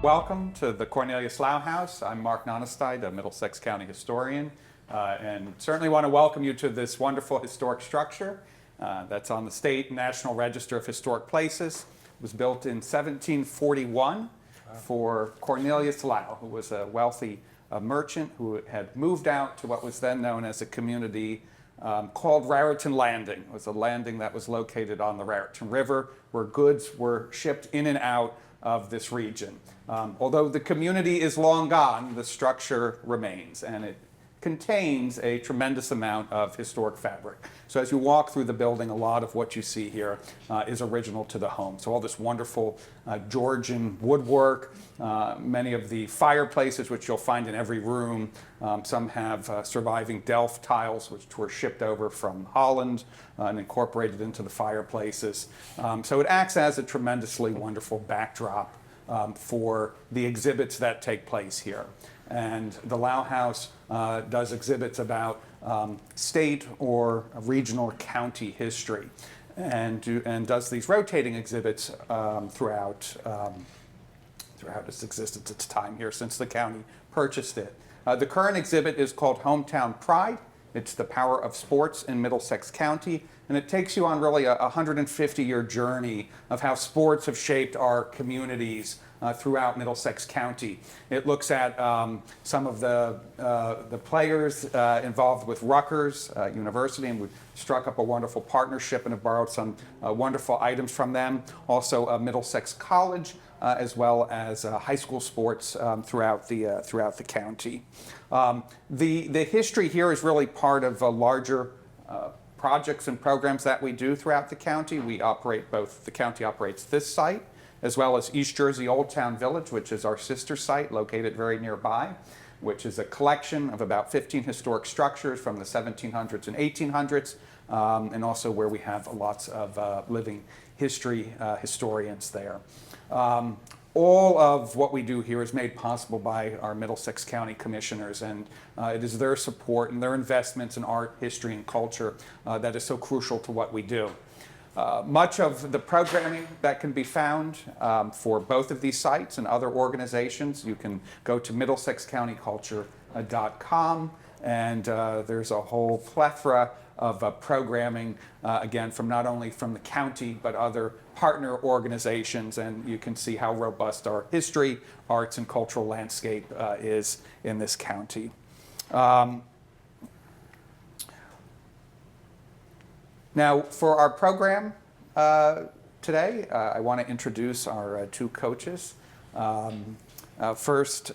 Welcome to the Cornelius Slough House. I'm Mark Nonestein, a Middlesex County historian, and certainly want to welcome you to this wonderful historic structure that's on the State and National Register of Historic Places. It was built in 1741 for Cornelius Slough, who was a wealthy merchant who had moved out to what was then known as a community called Raritan Landing. It was a landing that was located on the Raritan River where goods were shipped in and out of this region. Although the community is long gone, the structure remains, and it contains a tremendous amount of historic fabric. So as you walk through the building, a lot of what you see here is original to the home. So all this wonderful Georgian woodwork, many of the fireplaces, which you'll find in every room. Some have surviving Delft tiles, which were shipped over from Holland and incorporated into the fireplaces. So it acts as a tremendously wonderful backdrop for the exhibits that take place here. And the Slough House does exhibits about state or regional or county history, and does these rotating exhibits throughout its existence, its time here, since the county purchased it. The current exhibit is called Hometown Pride. It's the power of sports in Middlesex County, and it takes you on really a 150-year journey of how sports have shaped our communities throughout Middlesex County. It looks at some of the players involved with Rutgers University, and we struck up a wonderful partnership and have borrowed some wonderful items from them. Also Middlesex College, as well as high school sports throughout the county. The history here is really part of a larger projects and programs that we do throughout the county. The county operates this site, as well as East Jersey Old Town Village, which is our sister site located very nearby, which is a collection of about 15 historic structures from the 1700s and 1800s, and also where we have lots of living history historians there. All of what we do here is made possible by our Middlesex County Commissioners, and it is their support and their investments in art, history, and culture that is so crucial to what we do. Much of the programming that can be found for both of these sites and other organizations, you can go to middlesexcountyculture.com, and there's a whole plethora of programming, again, from not only from the county, but other partner organizations, and you can see how robust our history, arts, and cultural landscape is in this county. Now, for our program today, I want to introduce our two coaches. First,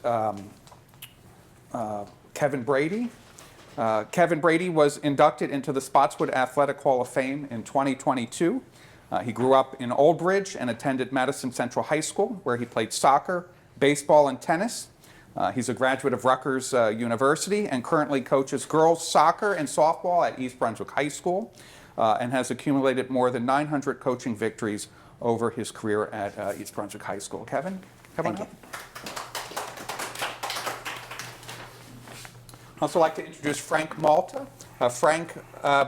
Kevin Brady. Kevin Brady was inducted into the Spotswood Athletic Hall of Fame in 2022. He grew up in Old Bridge and attended Madison Central High School, where he played soccer, baseball, and tennis. He's a graduate of Rutgers University and currently coaches girls soccer and softball at East Brunswick High School, and has accumulated more than 900 coaching victories over his career at East Brunswick High School. Kevin, come on up. I'd also like to introduce Frank Malta. Frank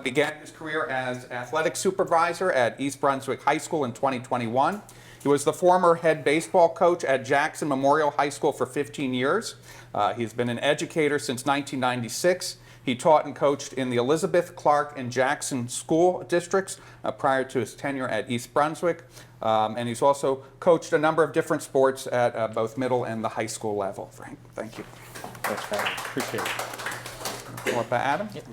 began his career as athletic supervisor at East Brunswick High School in 2021. He was the former head baseball coach at Jackson Memorial High School for 15 years. He's been an educator since 1996. He taught and coached in the Elizabeth, Clark, and Jackson school districts prior to his tenure at East Brunswick. And he's also coached a number of different sports at both middle and the high school level. Frank, thank you. Thanks, Frank. Appreciate it. More by Adam? Yep.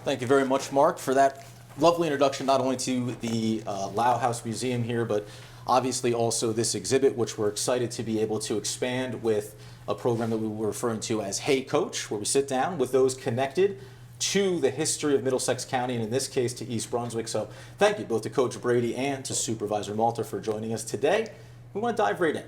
Thank you very much, Mark, for that lovely introduction, not only to the Slough House Museum here, but obviously also this exhibit, which we're excited to be able to expand with a program that we were referring to as Hey Coach, where we sit down with those connected to the history of Middlesex County, and in this case to East Brunswick. So thank you both to Coach Brady and to Supervisor Malta for joining us today. We want to dive right in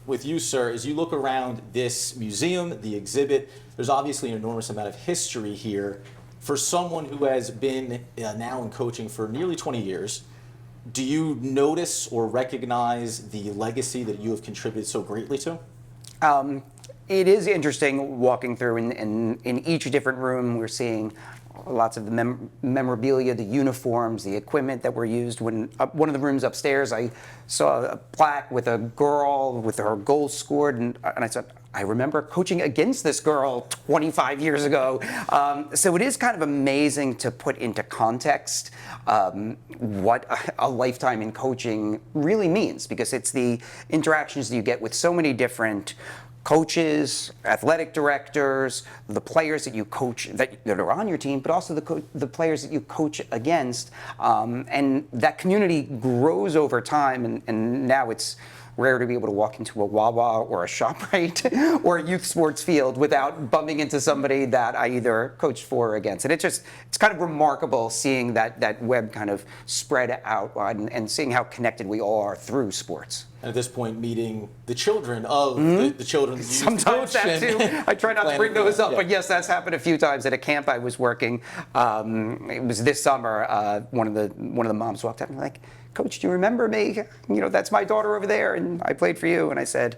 with you, sir. As you look around this museum, the exhibit, there's obviously an enormous amount of history here. For someone who has been now in coaching for nearly 20 years, do you notice or recognize the legacy that you have contributed so greatly to? It is interesting walking through, and in each different room we're seeing lots of the memorabilia, the uniforms, the equipment that were used. When one of the rooms upstairs, I saw a plaque with a girl with her goals scored, and I said, I remember coaching against this girl 25 years ago. So it is kind of amazing to put into context what a lifetime in coaching really means, because it's the interactions that you get with so many different coaches, athletic directors, the players that you coach that are on your team, but also the players that you coach against. And that community grows over time, and now it's rare to be able to walk into a Wawa or a ShopRite or a youth sports field without bumping into somebody that I either coached for or against. And it's kind of remarkable seeing that web kind of spread out and seeing how connected we all are through sports. And at this point, meeting the children of the children that you used to Sometimes coach that too. I try not to bring those up, but yes, that's happened a few times at a camp I was working. It was this summer. One of the moms walked up and was like, "Coach, do you remember me? You know, that's my daughter over there, and I played for you." And I said,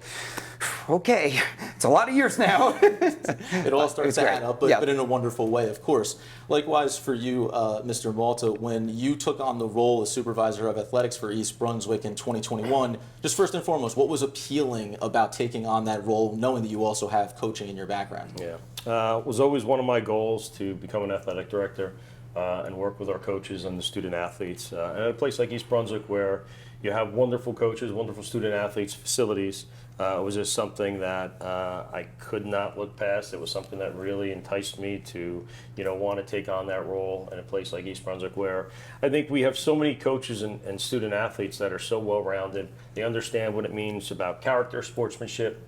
"Okay, it's a lot of years now." It all starts to add up, but, Yeah. but in a wonderful way, of course. Likewise for you, Mr. Malta, when you took on the role as supervisor of athletics for East Brunswick in 2021, just first and foremost, what was appealing about taking on that role, knowing that you also have coaching in your background? Yeah, it was always one of my goals to become an athletic director and work with our coaches and the student athletes. And at a place like East Brunswick, where you have wonderful coaches, wonderful student athletes, facilities, it was just something that I could not look past. It was something that really enticed me to, want to take on that role in a place like East Brunswick, where I think we have so many coaches and student athletes that are so well-rounded. They understand what it means about character, sportsmanship,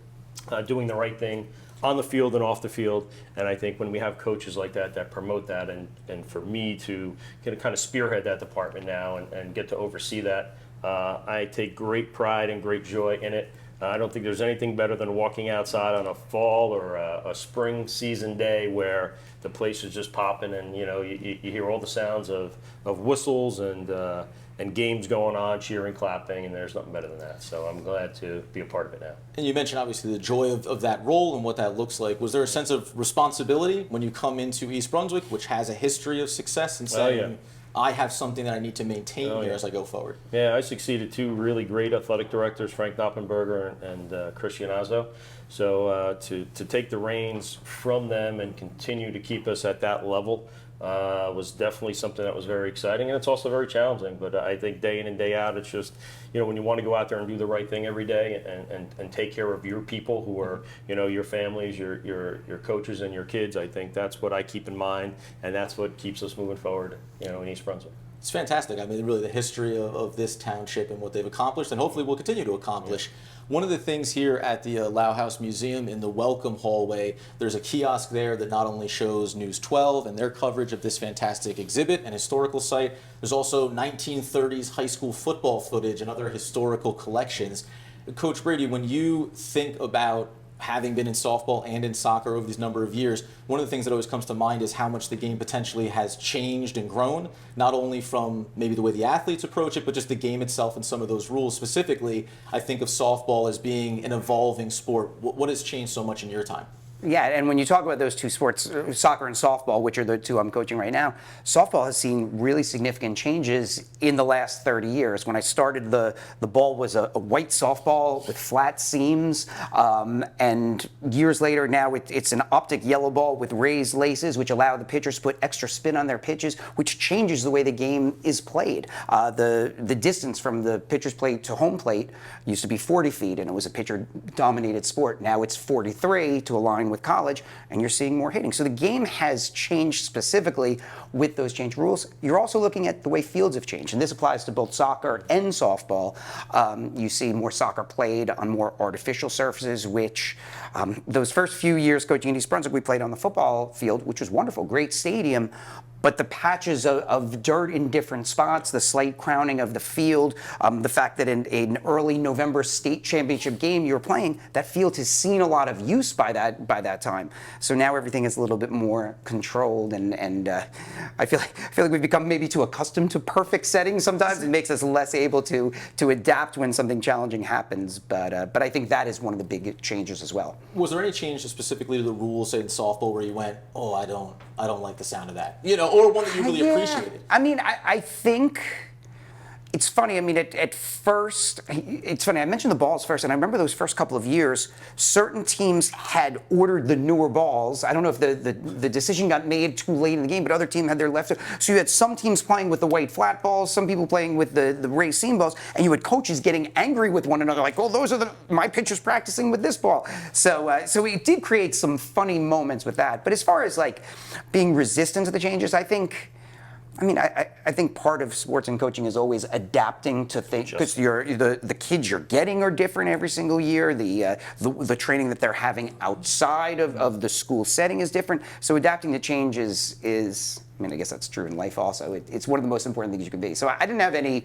doing the right thing on the field and off the field. And I think when we have coaches like that promote that, and for me to kind of spearhead that department now and get to oversee that, I take great pride and great joy in it. I don't think there's anything better than walking outside on a fall or a spring season day where the place is just popping, and you hear all the sounds of whistles and games going on, cheering, clapping, and there's nothing better than that. So I'm glad to be a part of it now. And you mentioned obviously the joy of that role and what that looks like. Was there a sense of responsibility when you come into East Brunswick, which has a history of success, and saying, I have something that I need to maintain here as I go forward? Yeah, I succeeded two really great athletic directors, Frank Knoppenberger and Chris Iannazzo. So to take the reins from them and continue to keep us at that level was definitely something that was very exciting, and it's also very challenging. But I think day in and day out, it's just, when you want to go out there and do the right thing every day and take care of your people who are, your families, your coaches and your kids, I think that's what I keep in mind, and that's what keeps us moving forward, in East Brunswick. It's fantastic. I mean, really the history of this township and what they've accomplished, and hopefully will continue to accomplish. One of the things here at the Lau House Museum in the Welcome Hallway, there's a kiosk there that not only shows News 12 and their coverage of this fantastic exhibit and historical site, there's also 1930s high school football footage and other historical collections. Coach Brady, when you think about having been in softball and in soccer over these number of years, one of the things that always comes to mind is how much the game potentially has changed and grown, not only from maybe the way the athletes approach it, but just the game itself and some of those rules. Specifically, I think of softball as being an evolving sport. What has changed so much in your time? Yeah, and when you talk about those two sports, soccer and softball, which are the two I'm coaching right now, softball has seen really significant changes in the last 30 years. When I started, the ball was a white softball with flat seams, and years later now it's an optic yellow ball with raised laces, which allow the pitchers to put extra spin on their pitches, which changes the way the game is played. The distance from the pitcher's plate to home plate used to be 40 feet, and it was a pitcher-dominated sport. Now it's 43 to align with college, and you're seeing more hitting. So the game has changed specifically with those changed rules. You're also looking at the way fields have changed, and this applies to both soccer and softball. You see more soccer played on more artificial surfaces, which those first few years coaching in East Brunswick, we played on the football field, which was wonderful, great stadium. but the patches of dirt in different spots, the slight crowning of the field, the fact that in an early November state championship game you're playing, that field has seen a lot of use by that time. So now everything is a little bit more controlled, and I feel like we've become maybe too accustomed to perfect settings. Sometimes it makes us less able to adapt when something challenging happens. But I think that is one of the big changes as well. Was there any change specifically to the rules, say in softball, where you went, oh, I don't like the sound of that, or one that you really appreciated? I mean, I think it's funny. I mean, at first, it's funny. I mentioned the balls first, and I remember those first couple of years, certain teams had ordered the newer balls. I don't know if the decision got made too late in the game, but other team had their left. So you had some teams playing with the white flat balls, some people playing with the raised seam balls, and you had coaches getting angry with one another, like, "Oh, those are my pitchers practicing with this ball." So it did create some funny moments with that. But as far as like being resistant to the changes, I think part of sports and coaching is always adapting to things, because the kids you're getting are different every single year. The training that they're having outside of the school setting is different. So adapting to change is I mean, I guess that's true in life also. It's one of the most important things you can be. So I didn't have any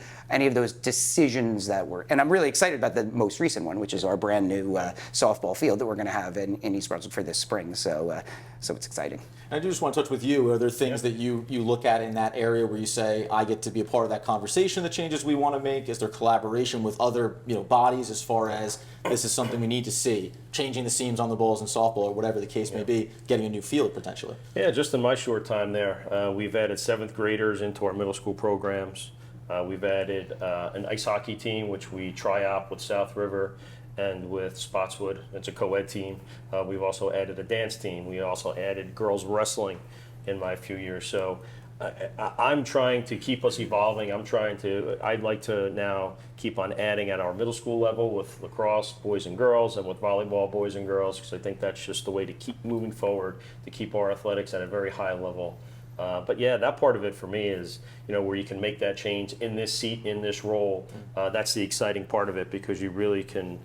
of those decisions that were, and I'm really excited about the most recent one, which is our brand new softball field that we're going to have in East Brunswick for this spring. So it's exciting. I do just want to touch with you. Are there things that you look at in that area where you say, I get to be a part of that conversation, the changes we want to make? Is there collaboration with other bodies as far as this is something we need to see, changing the seams on the balls in softball or whatever the case may be, getting a new field potentially? Yeah, just in my short time there, we've added 7th graders into our middle school programs. We've added an ice hockey team, which we try out with South River and with Spotswood. It's a co-ed team. We've also added a dance team. We also added girls wrestling in my few years. So I'm trying to keep us evolving. I'd like to now keep on adding at our middle school level with lacrosse, boys and girls, and with volleyball, boys and girls, because I think that's just the way to keep moving forward, to keep our athletics at a very high level. But yeah, that part of it for me is, where you can make that change in this seat, in this role. That's the exciting part of it, because you really can,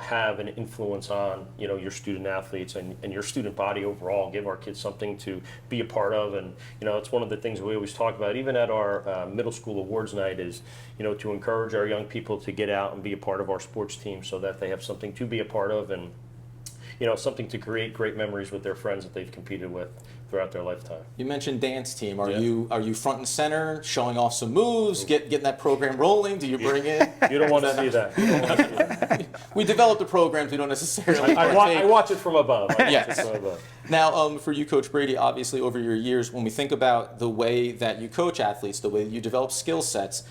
have an influence on, your student athletes and your student body overall, give our kids something to be a part of. And, it's one of the things we always talk about, even at our middle school awards night, is, to encourage our young people to get out and be a part of our sports team so that they have something to be a part of, and, something to create great memories with their friends that they've competed with throughout their lifetime. You mentioned dance team. Are you front and center, showing off some moves, getting that program rolling? Do you bring in? You don't want to see that. We develop the programs. We don't necessarily. I watch it from above. Yes. Now, for you, Coach Brady, obviously over your years, when we think about the way that you coach athletes, the way you develop skill sets,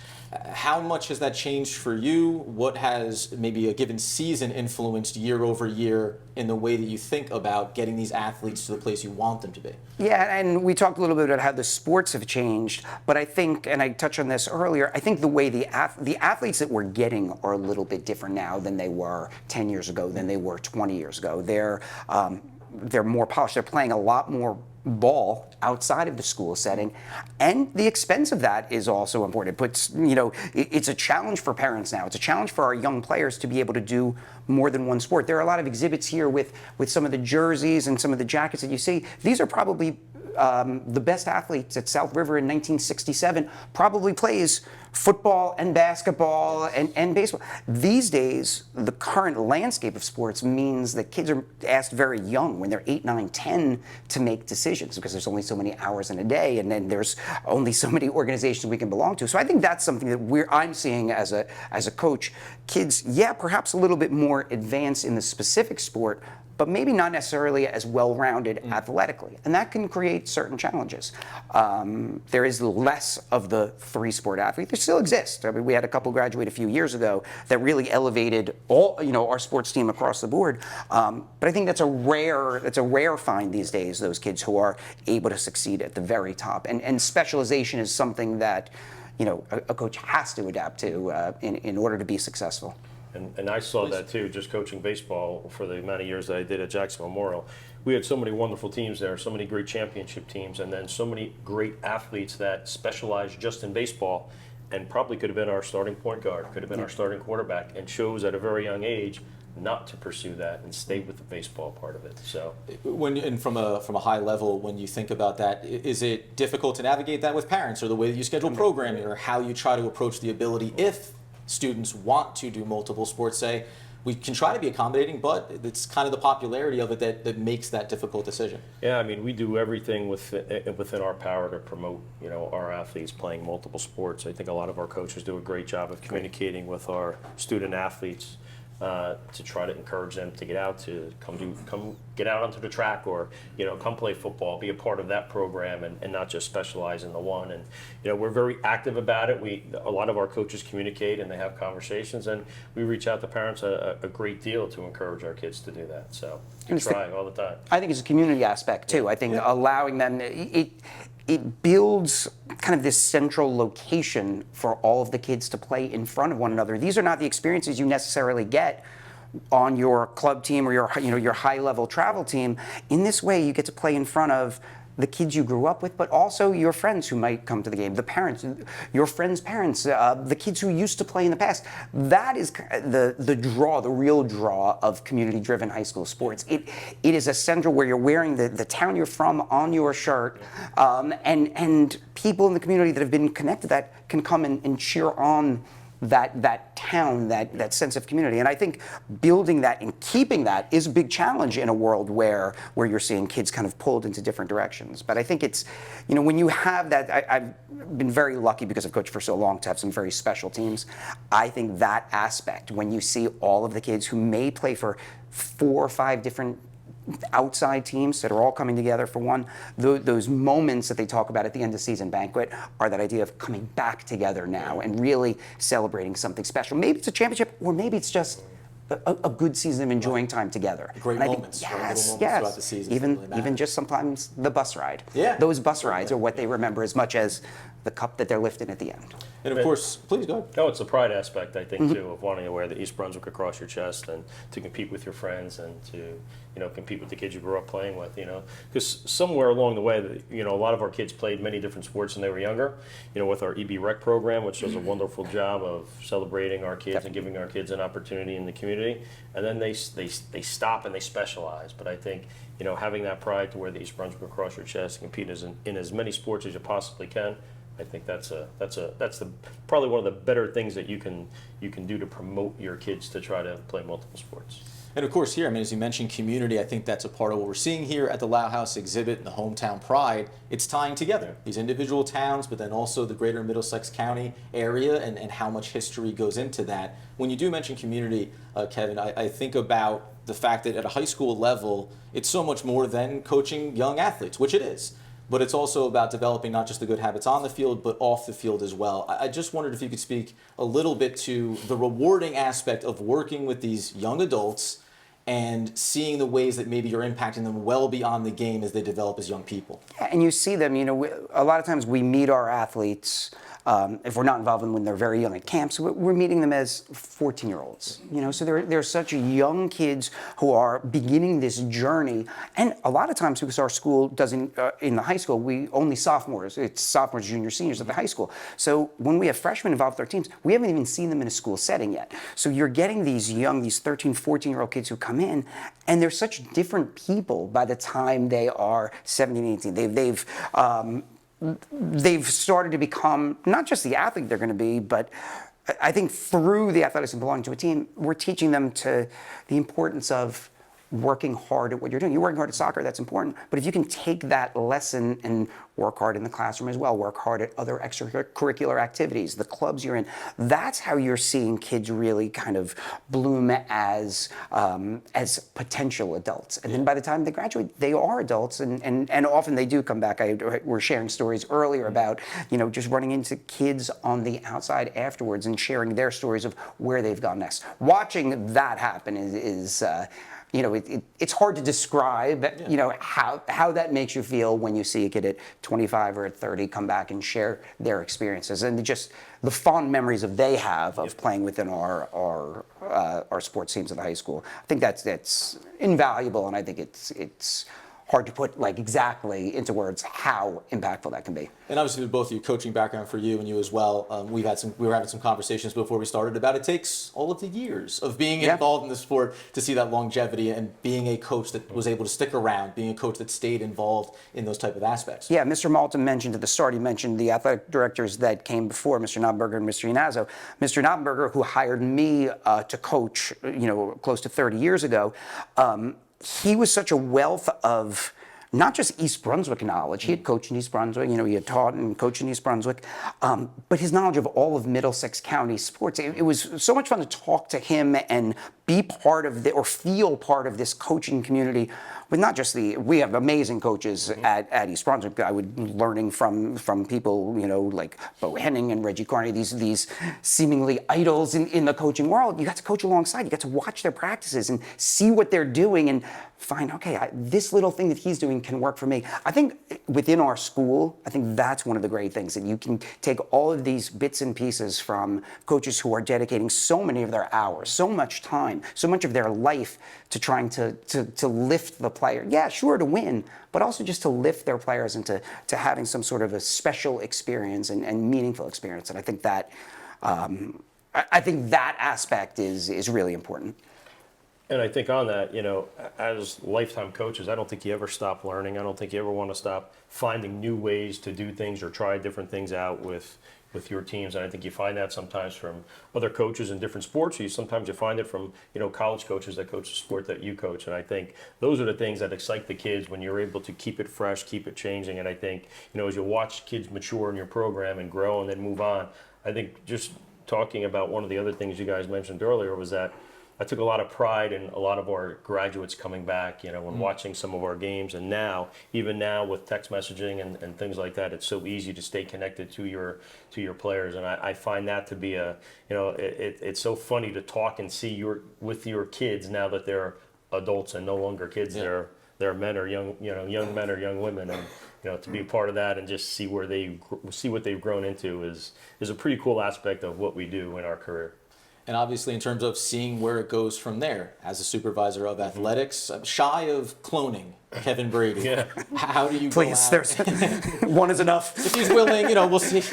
how much has that changed for you? What has maybe a given season influenced year over year in the way that you think about getting these athletes to the place you want them to be? Yeah, and we talked a little bit about how the sports have changed, but I think, and I touched on this earlier, I think the way the athletes that we're getting are a little bit different now than they were 10 years ago, than they were 20 years ago. They're more polished. They're playing a lot more ball outside of the school setting, and the expense of that is also important. It puts, it's a challenge for parents now. It's a challenge for our young players to be able to do more than one sport. There are a lot of exhibits here with some of the jerseys and some of the jackets that you see. These are probably the best athletes at South River in 1967 probably plays football and basketball and baseball. These days, the current landscape of sports means that kids are asked very young, when they're 8, 9, 10, to make decisions, because there's only so many hours in a day, and then there's only so many organizations we can belong to. So I think that's something that I'm seeing as a coach. Kids, perhaps a little bit more advanced in the specific sport, but maybe not necessarily as well-rounded athletically. And that can create certain challenges. There is less of the 3-sport athlete. There still exists. I mean, we had a couple graduate a few years ago that really elevated our sports team across the board. But I think that's a rare find these days, those kids who are able to succeed at the very top. And specialization is something that a coach has to adapt to in order to be successful. And I saw that too, just coaching baseball for the amount of years that I did at Jackson Memorial. We had so many wonderful teams there, so many great championship teams, and then so many great athletes that specialized just in baseball, and probably could have been our starting point guard, could have been our starting quarterback, and chose at a very young age, not to pursue that and stay with the baseball part of it. So And from a high level, when you think about that, is it difficult to navigate that with parents, or the way that you schedule programming, or how you try to approach the ability if students want to do multiple sports? Say, we can try to be accommodating, but it's kind of the popularity of it that makes that difficult decision. yeah, I mean, we do everything within our power to promote, our athletes playing multiple sports. I think a lot of our coaches do a great job of communicating with our student athletes to try to encourage them to get out, to come get out onto the track, or come play football, be a part of that program, and not just specialize in the one. And we're very active about it. A lot of our coaches communicate and they have conversations, and we reach out to parents a great deal to encourage our kids to do that. So we try all the time. I think it's a community aspect too. I think allowing them, it builds kind of this central location for all of the kids to play in front of one another. These are not the experiences you necessarily get on your club team or your high level travel team. In this way, you get to play in front of the kids you grew up with, but also your friends who might come to the game, the parents, your friends' parents, the kids who used to play in the past. That is the draw, the real draw of community-driven high school sports. It is a central where you're wearing the town you're from on your shirt, and people in the community that have been connected to that can come and cheer on that town, that sense of community. And I think building that and keeping that is a big challenge in a world where you're seeing kids kind of pulled into different directions. But I think it's, when you have that, I've been very lucky because I've coached for so long to have some very special teams. I think that aspect, when you see all of the kids who may play for 4 or 5 different outside teams that are all coming together for one, those moments that they talk about at the end of season banquet are that idea of coming back together now and really celebrating something special. Maybe it's a championship, or maybe it's just a good season of enjoying time together. Great and moments. I think, Little yes, moments yes. throughout the season Even really just sometimes the bus ride. Yeah. Those bus rides are what they remember as much as the cup that they're lifting at the end. And of course, please go ahead. No, it's the pride aspect, I think, too, of wanting to wear the East Brunswick across your chest and to compete with your friends and to, compete with the kids you grew up playing with, Because somewhere along the way, a lot of our kids played many different sports when they were younger, with our EB Rec program, which does a wonderful job of celebrating our kids and giving our kids an opportunity in the community. And then they stop and they specialize. But I think, having that pride to wear the East Brunswick across your chest and compete in as many sports as you possibly can, I think that's probably one of the better things that you can do to promote your kids to try to play multiple sports. And of course here, as you mentioned community, I think that's a part of what we're seeing here at the Lau House exhibit and the Hometown Pride. It's tying together these individual towns, but then also the greater Middlesex County area and how much history goes into that. When you do mention community, Kevin, I think about the fact that at a high school level, it's so much more than coaching young athletes, which it is. But it's also about developing not just the good habits on the field, but off the field as well. I just wondered if you could speak a little bit to the rewarding aspect of working with these young adults and seeing the ways that maybe you're impacting them well beyond the game as they develop as young people. Yeah, and you see them, a lot of times we meet our athletes, if we're not involved in when they're very young at camps, we're meeting them as 14-year-olds. So they're such young kids who are beginning this journey. And a lot of times, because our school doesn't, in the high school, we only sophomores. It's sophomores, juniors, seniors at the high school. So when we have freshmen involved with our teams, we haven't even seen them in a school setting yet. So you're getting these 13, 14-year-old kids who come in, and they're such different people by the time they are 17, 18. They've started to become not just the athlete they're going to be, but I think through the athletics and belonging to a team, we're teaching them the importance of working hard at what you're doing. You're working hard at soccer, that's important. But if you can take that lesson and work hard in the classroom as well, work hard at other extracurricular activities, the clubs you're in, that's how you're seeing kids really kind of bloom as potential adults. And then by the time they graduate, they are adults, and often they do come back. We're sharing stories earlier about, just running into kids on the outside afterwards and sharing their stories of where they've gone next. Watching that happen is it's hard to describe, how that makes you feel when you see a kid at 25 or at 30 come back and share their experiences and just the fond memories they have of playing within our sports teams at the high school. I think that's invaluable, and I think it's hard to put like exactly into words how impactful that can be. And obviously, with both of you, coaching background for you and you as well, we were having some conversations before we started about it takes all of the years of being involved in the sport to see that longevity and being a coach that was able to stick around, being a coach that stayed involved in those type of aspects. Yeah, Mr. Malta mentioned at the start, he mentioned the athletic directors that came before, Mr. Knoppenberger and Mr. Ianazzo. Mr. Knoppenberger, who hired me to coach, close to 30 years ago, he was such a wealth of not just East Brunswick knowledge. He had coached in East Brunswick, he had taught and coached in East Brunswick, but his knowledge of all of Middlesex County sports. It was so much fun to talk to him and be part of or feel part of this coaching community with not just we have amazing coaches at East Brunswick. I would learning from people, like Bo Henning and Reggie Carney, these seemingly idols in the coaching world. You got to coach alongside, you got to watch their practices and see what they're doing and find, okay, this little thing that he's doing can work for me. I think within our school, I think that's one of the great things, that you can take all of these bits and pieces from coaches who are dedicating so many of their hours, so much time, so much of their life to trying to lift the player. Yeah, sure, to win, but also just to lift their players into having some sort of a special experience and meaningful experience. And I think that aspect is really important. And I think on that, as lifetime coaches, I don't think you ever stop learning. I don't think you ever want to stop finding new ways to do things or try different things out with your teams. And I think you find that sometimes from other coaches in different sports. Sometimes you find it from, college coaches that coach the sport that you coach. And I think those are the things that excite the kids when you're able to keep it fresh, keep it changing. And I think, as you watch kids mature in your program and grow and then move on, I think just talking about one of the other things you guys mentioned earlier was that I took a lot of pride in a lot of our graduates coming back, when watching some of our games. And now, even now with text messaging and things like that, it's so easy to stay connected to your players. And I find that to be it's so funny to talk and see with your kids now that they're adults and no longer kids. Yeah. They're men or young men or young women. And to be a part of that and just see what they've grown into is a pretty cool aspect of what we do in our career. And obviously, in terms of seeing where it goes from there, as a supervisor of athletics, shy of cloning Kevin Brady, how do you Please, go out? there's one is enough. If he's willing, we'll see.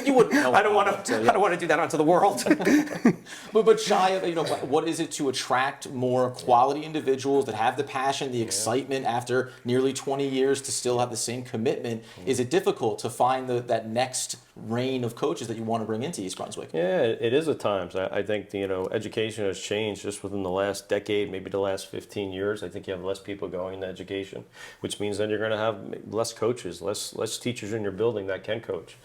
You wouldn't know. I don't want to do that onto the world. But shy of, what is it to attract more quality individuals that have the passion, the excitement after nearly 20 years to still have the same commitment? Is it difficult to find that next reign of coaches that you want to bring into East Brunswick? Yeah, it is at times. I think education has changed just within the last decade, maybe the last 15 years. I think you have less people going to education, which means that you're going to have less coaches, less teachers in your building that can coach.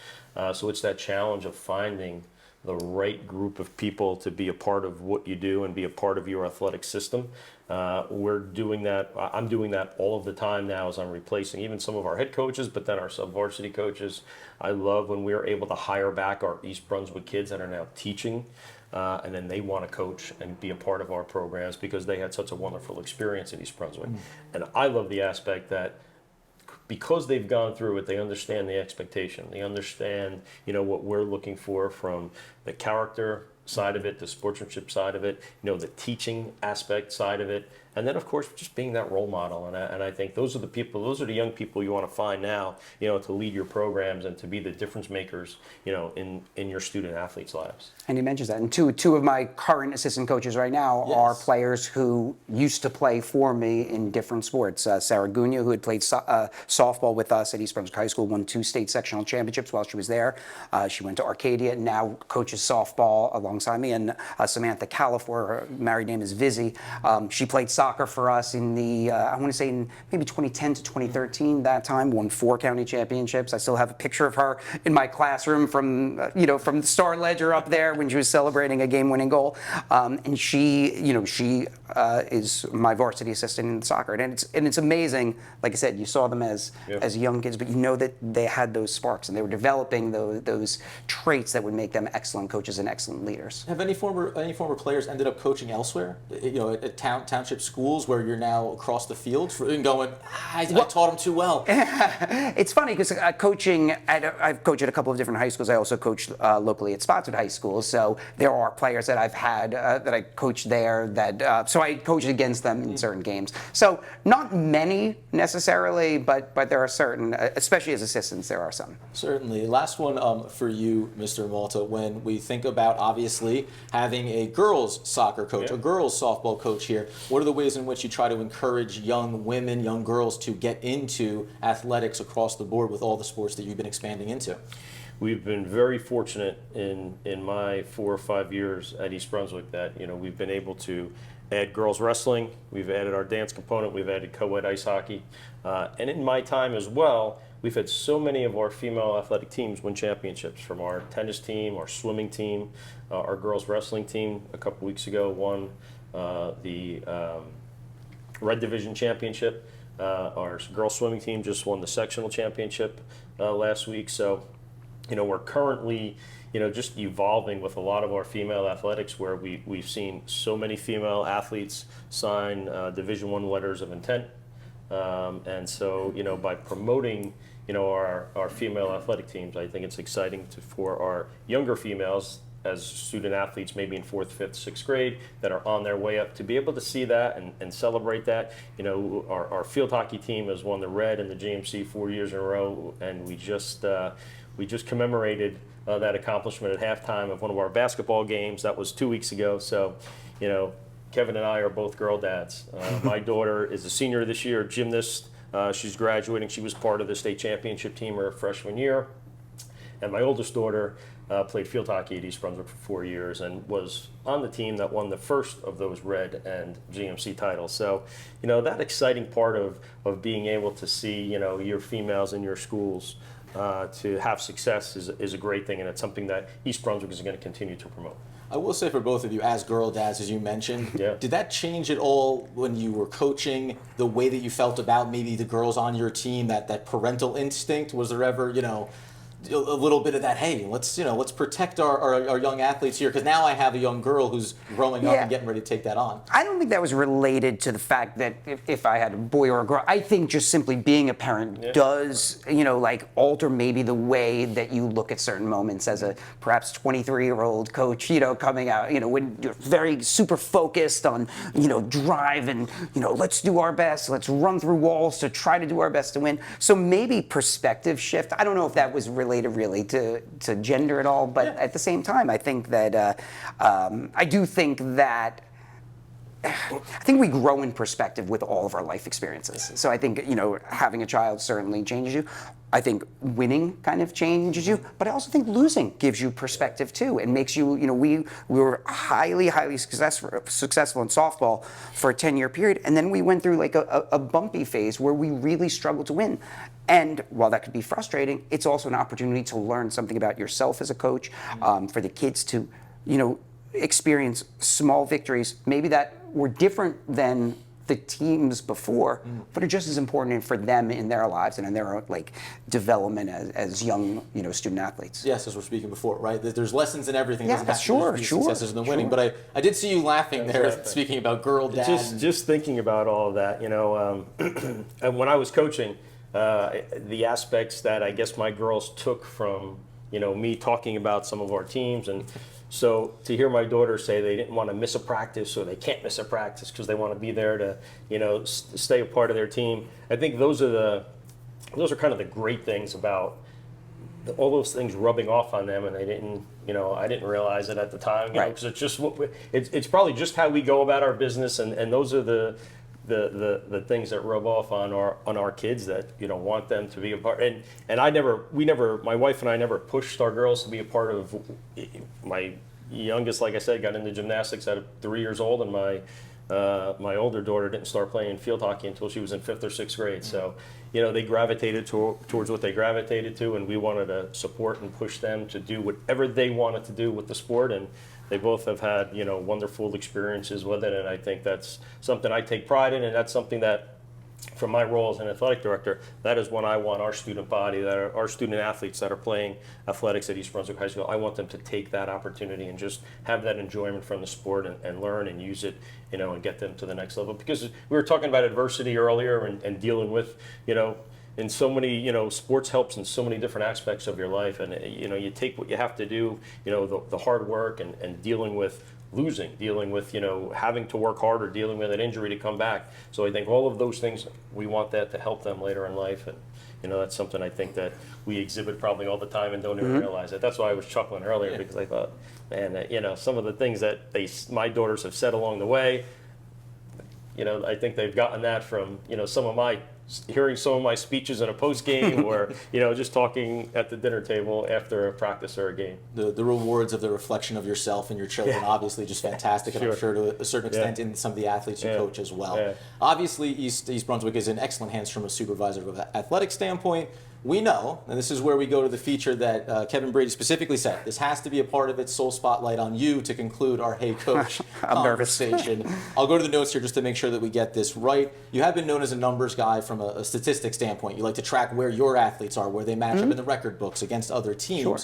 So it's that challenge of finding the right group of people to be a part of what you do and be a part of your athletic system. We're doing that. I'm doing that all of the time now as I'm replacing even some of our head coaches, but then our sub-varsity coaches. I love when we're able to hire back our East Brunswick kids that are now teaching, and then they want to coach and be a part of our programs because they had such a wonderful experience in East Brunswick. And I love the aspect that because they've gone through it, they understand the expectation. They understand, what we're looking for from the character side of it, the sportsmanship side of it, the teaching aspect side of it, and then of course just being that role model. And I think those are the young people you want to find now, to lead your programs and to be the difference makers, in your student athletes' lives. And he mentions that. And two of my current assistant coaches right now are players who used to play for me in different sports. Sarah Gunya, who had played softball with us at East Brunswick High School, won 2 state sectional championships while she was there. She went to Arcadia and now coaches softball alongside me. And Samantha Califor, her married name is Vizzy. She played soccer for us in the, I want to say in maybe 2010 to 2013, that time, won 4 county championships. I still have a picture of her in my classroom from the Star Ledger up there when she was celebrating a game-winning goal. And she is my varsity assistant in soccer. And it's amazing, like I said, you saw them as young kids, but that they had those sparks and they were developing those traits that would make them excellent coaches and excellent leaders. Have any former players ended up coaching elsewhere? At township schools where you're now across the field and going, I taught them too well? It's funny because I've coached at a couple of different high schools. I also coach locally at Spotswood High School. So there are players that I've had that I coached there so I coached against them in certain games. So not many necessarily, but there are certain, especially as assistants, there are some. Certainly. Last one for you, Mr. Malta. When we think about, obviously, having a girls soccer coach, a girls softball coach here, what are the ways in which you try to encourage young women, young girls to get into athletics across the board with all the sports that you've been expanding into? We've been very fortunate in my 4 or 5 years at East Brunswick that we've been able to add girls wrestling, we've added our dance component, we've added co-ed ice hockey, and in my time as well, we've had so many of our female athletic teams win championships, from our tennis team, our swimming team, our girls wrestling team a couple weeks ago won the Red Division championship. Our girls swimming team just won the sectional championship last week. So, we're currently, just evolving with a lot of our female athletics, where we've seen so many female athletes sign Division I letters of intent. And so, by promoting, our female athletic teams, I think it's exciting for our younger females as student athletes, maybe in 4th, 5th, 6th grade, that are on their way up, to be able to see that and celebrate that. Our field hockey team has won the Red and the GMC 4 years in a row, and we just commemorated that accomplishment at halftime of one of our basketball games. That was 2 weeks ago. So, Kevin and I are both girl dads. My daughter is a senior this year, gymnast. She's graduating. She was part of the state championship team her freshman year. And my oldest daughter played field hockey at East Brunswick for 4 years and was on the team that won the first of those Red and GMC titles. So, that exciting part of being able to see, your females in your schools to have success is a great thing, and it's something that East Brunswick is going to continue to promote. I will say, for both of you, as girl dads, as you mentioned, did that change at all when you were coaching, the way that you felt about maybe the girls on your team, that parental instinct? Was there ever, a little bit of that, hey, let's protect our young athletes here, because now I have a young girl who's growing up and getting ready to take that on? I don't think that was related to the fact that if I had a boy or a girl. I think just simply being a parent does, alter maybe the way that you look at certain moments as a perhaps 23-year-old coach, coming out, when you're very super focused on, drive and, let's do our best, let's run through walls to try to do our best to win. So maybe perspective shift. I don't know if that was related really to gender at all, but at the same time, I think that I do think that we grow in perspective with all of our life experiences. So I think having a child certainly changes you. I think winning kind of changes you, but I also think losing gives you perspective too, and makes you. We were highly successful in softball for a 10-year period, and then we went through like a bumpy phase where we really struggled to win. And while that could be frustrating, it's also an opportunity to learn something about yourself as a coach, for the kids to, experience small victories, maybe that were different than the teams before, but are just as important for them in their lives and in their development as young, student athletes. Yes, as we're speaking before, right? There's lessons in everything. Yeah, sure. Successes in the winning, but I did see you laughing there, speaking about girl dad. Just thinking about all of that, and when I was coaching, the aspects that I guess my girls took from, me talking about some of our teams. And so to hear my daughter say they didn't want to miss a practice, or they can't miss a practice because they want to be there to, stay a part of their team. I think those are kind of the great things about all those things rubbing off on them, and they didn't, I didn't realize it at the time, because it's just it's probably just how we go about our business, and those are the things that rub off on our kids that want them to be a part. And my wife and I never pushed our girls to be a part of. My youngest, like I said, got into gymnastics at 3 years old, and my older daughter didn't start playing field hockey until she was in 5th or 6th grade. So they gravitated towards what they gravitated to, and we wanted to support and push them to do whatever they wanted to do with the sport. And they both have had, wonderful experiences with it, and I think that's something I take pride in, and that's something that, from my role as an athletic director, that is when I want our student body, our student athletes that are playing athletics at East Brunswick High School, I want them to take that opportunity and just have that enjoyment from the sport and learn and use it, and get them to the next level. Because we were talking about adversity earlier and dealing with, in so many, sports helps in so many different aspects of your life. And, you take what you have to do, the hard work and dealing with losing, dealing with, having to work harder, dealing with an injury to come back. So I think all of those things, we want that to help them later in life. And, that's something I think that we exhibit probably all the time and don't even realize it. That's why I was chuckling earlier, because I thought, man, some of the things that my daughters have said along the way, I think they've gotten that from, hearing some of my speeches in a post game or, just talking at the dinner table after a practice or a game. The rewards of the reflection of yourself and your children, obviously just fantastic, and I'm sure to a certain extent in some of the athletes you coach as well. Yeah. Obviously, East Brunswick is in excellent hands from a supervisor of an athletic standpoint. We know, and this is where we go to the feature that Kevin Brady specifically said, this has to be a part of its sole spotlight on you to conclude our Hey Coach conversation. I'll go to the notes here just to make sure that we get this right. You have been known as a numbers guy from a statistics standpoint. You like to track where your athletes are, where they match up in the record books against other teams. Sure.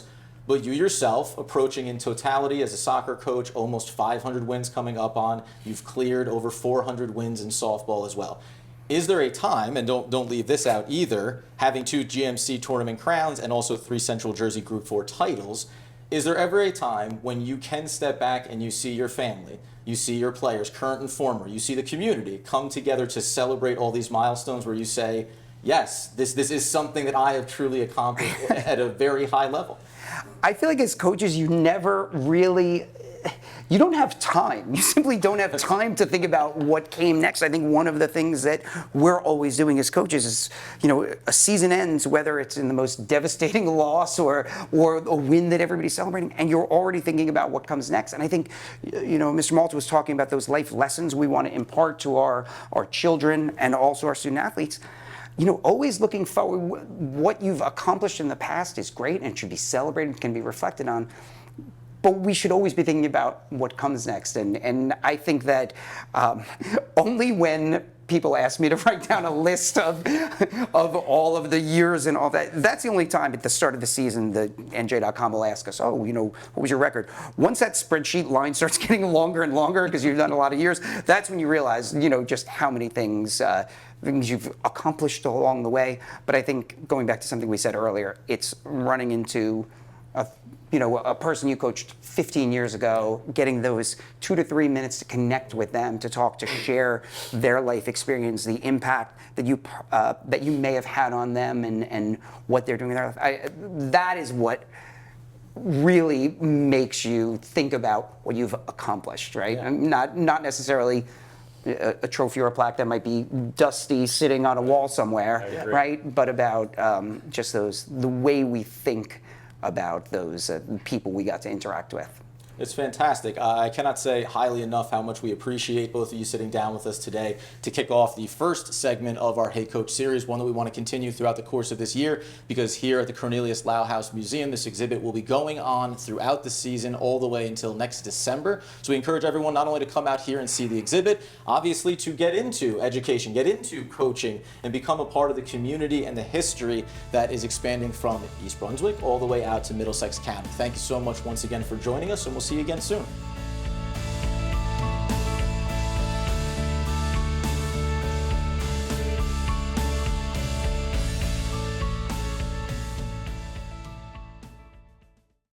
But you yourself, approaching in totality as a soccer coach, almost 500 wins coming up on. You've cleared over 400 wins in softball as well. Is there a time, and don't leave this out either, having 2 GMC tournament crowns and also 3 Central Jersey Group 4 titles, is there ever a time when you can step back and you see your family, you see your players, current and former, you see the community come together to celebrate all these milestones where you say, yes, this is something that I have truly accomplished at a very high level? I feel like as coaches, you don't have time. You simply don't have time to think about what came next. I think one of the things that we're always doing as coaches is, a season ends, whether it's in the most devastating loss or a win that everybody's celebrating, and you're already thinking about what comes next. And I think, Mr. Malta was talking about those life lessons we want to impart to our children and also our student athletes. Always looking forward. What you've accomplished in the past is great and should be celebrated, can be reflected on. But we should always be thinking about what comes next. And I think that only when people ask me to write down a list of all of the years and all that, that's the only time at the start of the season that NJ.com will ask us, what was your record? Once that spreadsheet line starts getting longer and longer because you've done a lot of years, that's when you realize, just how many things you've accomplished along the way. But I think going back to something we said earlier, it's running into a person you coached 15 years ago, getting those 2 to 3 minutes to connect with them, to talk, to share their life experience, the impact that you may have had on them and what they're doing in their life. That is what really makes you think about what you've accomplished, right? Yeah. Not necessarily a trophy or a plaque that might be dusty sitting on a wall somewhere, right? But about just the way we think about those people we got to interact with. It's fantastic. I cannot say highly enough how much we appreciate both of you sitting down with us today to kick off the first segment of our Hey Coach series, one that we want to continue throughout the course of this year, because here at the Cornelius Lau House Museum, this exhibit will be going on throughout the season all the way until next December. So we encourage everyone not only to come out here and see the exhibit, obviously to get into education, get into coaching, and become a part of the community and the history that is expanding from East Brunswick all the way out to Middlesex County. Thank you so much once again for joining us, and we'll see you again soon.